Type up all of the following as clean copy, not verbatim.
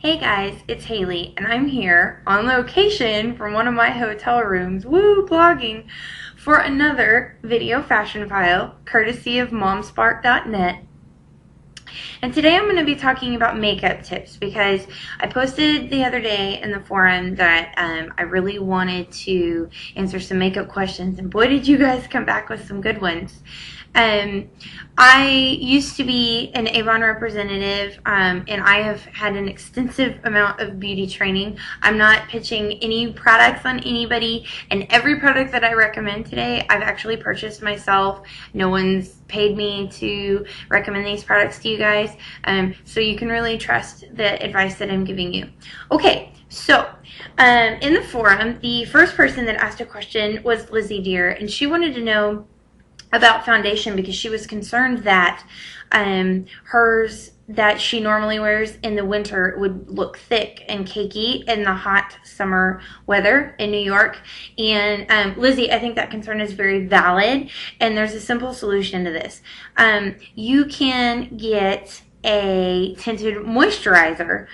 Hey guys, it's Haley, and I'm here on location from one of my hotel rooms, woo, blogging, for another video fashion file, courtesy of momspark.net. And today I'm going to be talking about makeup tips because I posted the other day in the forum that I really wanted to answer some makeup questions, and boy did you guys come back with some good ones. I used to be an Avon representative, and I have had an extensive amount of beauty training. I'm not pitching any products on anybody, and every product that I recommend today, I've actually purchased myself. No one's paid me to recommend these products to you guys, so you can really trust the advice that I'm giving you. Okay, so in the forum, the first person that asked a question was Lizzie Deer, and she wanted to know about foundation because she was concerned that hers that she normally wears in the winter would look thick and cakey in the hot summer weather in New York. And Lizzie, I think that concern is very valid, and there's a simple solution to this. You can get a tinted moisturizer,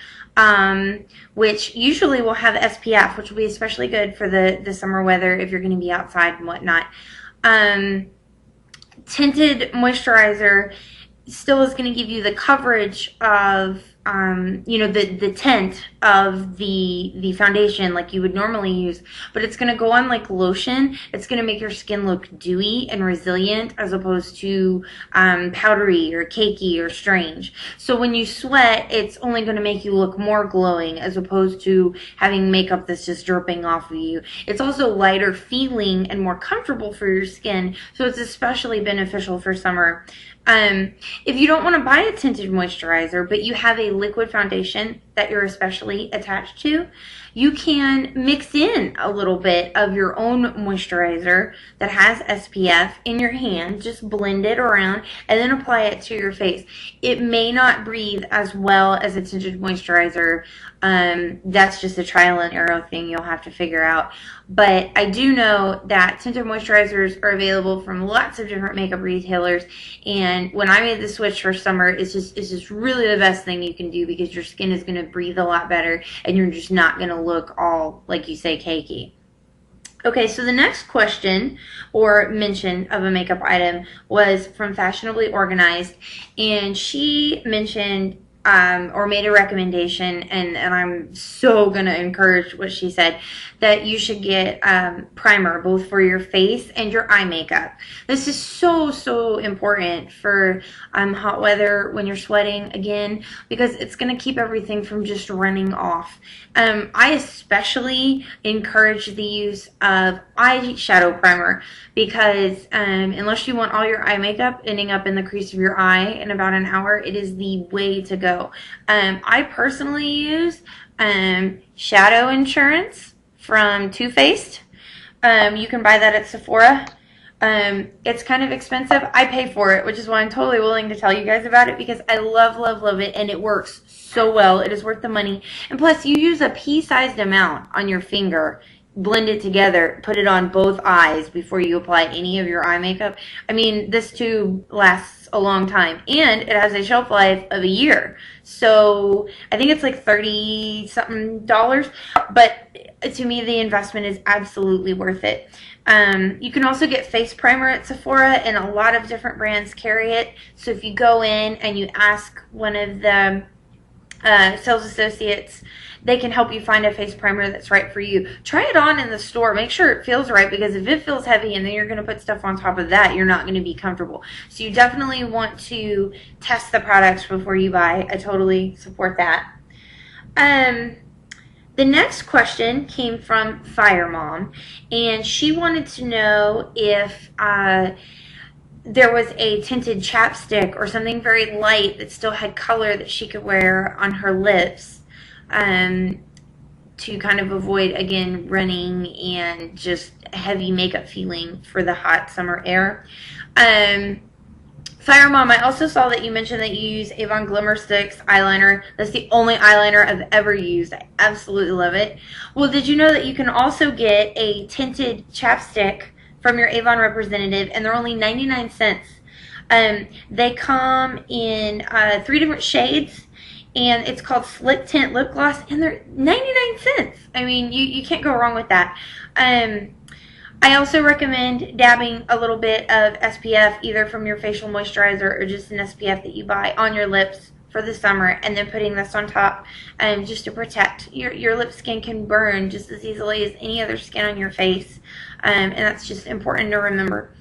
which usually will have SPF, which will be especially good for the summer weather if you're going to be outside and whatnot. Tinted moisturizer still is going to give you the coverage of the tint of the foundation like you would normally use, but it's going to go on like lotion. It's going to make your skin look dewy and resilient as opposed to powdery or cakey or strange. So when you sweat, it's only going to make you look more glowing as opposed to having makeup that's just dripping off of you. It's also lighter feeling and more comfortable for your skin, so it's especially beneficial for summer. If you don't want to buy a tinted moisturizer, but you have a liquid foundation that you're especially attached to, you can mix in a little bit of your own moisturizer that has SPF in your hand. Just blend it around and then apply it to your face. It may not breathe as well as a tinted moisturizer. That's just a trial and error thing you'll have to figure out. But I do know that tinted moisturizers are available from lots of different makeup retailers, and when I made the switch for summer, it's just really the best thing you can do because your skin is going to breathe a lot better and you're just not going to look all, like you say, cakey. Okay, so the next question or mention of a makeup item was from Fashionably Organized, and she mentioned or made a recommendation, and I'm so going to encourage what she said, that you should get primer both for your face and your eye makeup. This is so important for hot weather when you're sweating again, because it's going to keep everything from just running off. I especially encourage the use of eyeshadow primer because unless you want all your eye makeup ending up in the crease of your eye in about an hour, it is the way to go. I personally use Shadow Insurance from Too Faced. You can buy that at Sephora. It's kind of expensive. I pay for it, which is why I'm totally willing to tell you guys about it, because I love it, and it works so well. It is worth the money. And plus, you use a pea-sized amount on your finger, blend it together, put it on both eyes before you apply any of your eye makeup. I mean, this tube lasts a long time, and it has a shelf life of a year. So I think it's like $30-something, but to me the investment is absolutely worth it. You can also get face primer at Sephora, and a lot of different brands carry it. So if you go in and you ask one of the sales associates, they can help you find a face primer that's right for you. Try it on in the store. Make sure it feels right, because if it feels heavy and then you're going to put stuff on top of that, you're not going to be comfortable. So you definitely want to test the products before you buy. I totally support that. The next question came from Fire Mom, and she wanted to know if there was a tinted chapstick or something very light that still had color that she could wear on her lips to kind of avoid, again, running and just heavy makeup feeling for the hot summer air. Fire Mom, I also saw that you mentioned that you use Avon Glimmer Sticks eyeliner. That's the only eyeliner I've ever used. I absolutely love it. Well, did you know that you can also get a tinted chapstick from your Avon representative, and they're only 99 cents. They come in 3 different shades, and it's called Slick Tint Lip Gloss, and they're 99 cents. I mean, you can't go wrong with that. I also recommend dabbing a little bit of SPF, either from your facial moisturizer or just an SPF that you buy, on your lips for the summer, and then putting this on top just to protect. Your lip skin can burn just as easily as any other skin on your face, and that's just important to remember.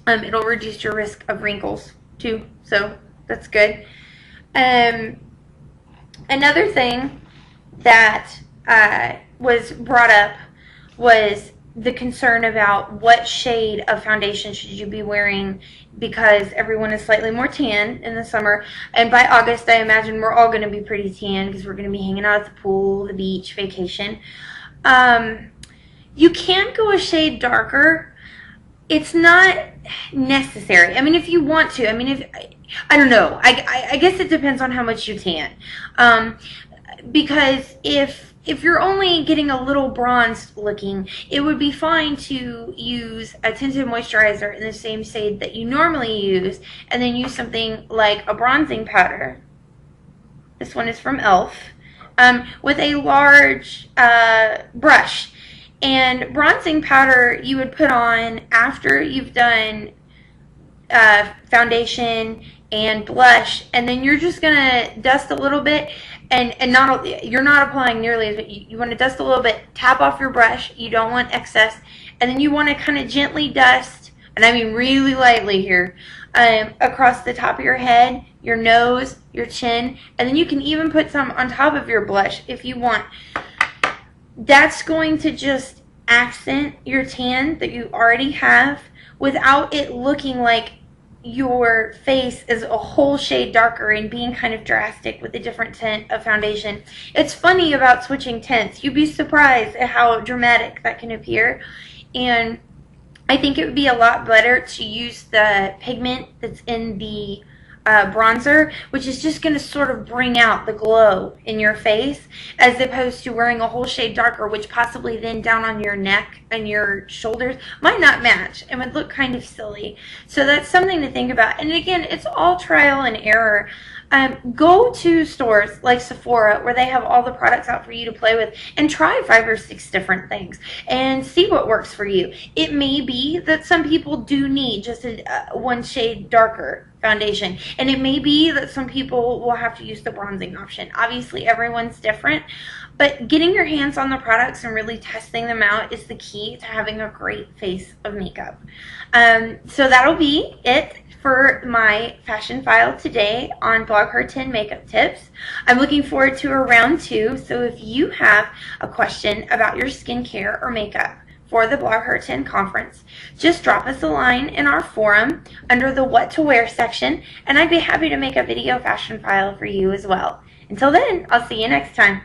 It'll reduce your risk of wrinkles too, so that's good. Another thing that was brought up was the concern about what shade of foundation should you be wearing, because everyone is slightly more tan in the summer, and by August I imagine we're all going to be pretty tan because we're going to be hanging out at the pool, the beach, vacation. You can go a shade darker. It's not necessary. I mean, if you want to. I mean, I don't know. I guess it depends on how much you tan. Because if you're only getting a little bronzed looking, it would be fine to use a tinted moisturizer in the same shade that you normally use, and then use something like a bronzing powder. This one is from e.l.f. With a large brush. And bronzing powder you would put on after you've done foundation and blush, and then you're just gonna dust a little bit, and you're not applying nearly as much. You want to dust a little bit, tap off your brush. You don't want excess, and then you want to kind of gently dust, and I mean really lightly here, across the top of your head, your nose, your chin, and then you can even put some on top of your blush if you want. That's going to just accent your tan that you already have without it looking like your face is a whole shade darker and being kind of drastic with a different tint of foundation. It's funny about switching tints. You'd be surprised at how dramatic that can appear. And I think it would be a lot better to use the pigment that's in the bronzer, which is just going to sort of bring out the glow in your face, as opposed to wearing a whole shade darker, which possibly then down on your neck and your shoulders might not match and would look kind of silly. So that's something to think about. And again, it's all trial and error. Go to stores like Sephora, where they have all the products out for you to play with, and try 5 or 6 different things and see what works for you. It may be that some people do need just a one shade darker foundation, and it may be that some people will have to use the bronzing option. Obviously everyone's different, but getting your hands on the products and really testing them out is the key to having a great face of makeup. So that'll be it for my fashion file today on BlogHer 10 makeup tips. I'm looking forward to a round 2, so if you have a question about your skincare or makeup for the BlogHer 10 conference, just drop us a line in our forum under the What to Wear section, and I'd be happy to make a video fashion file for you as well. Until then, I'll see you next time.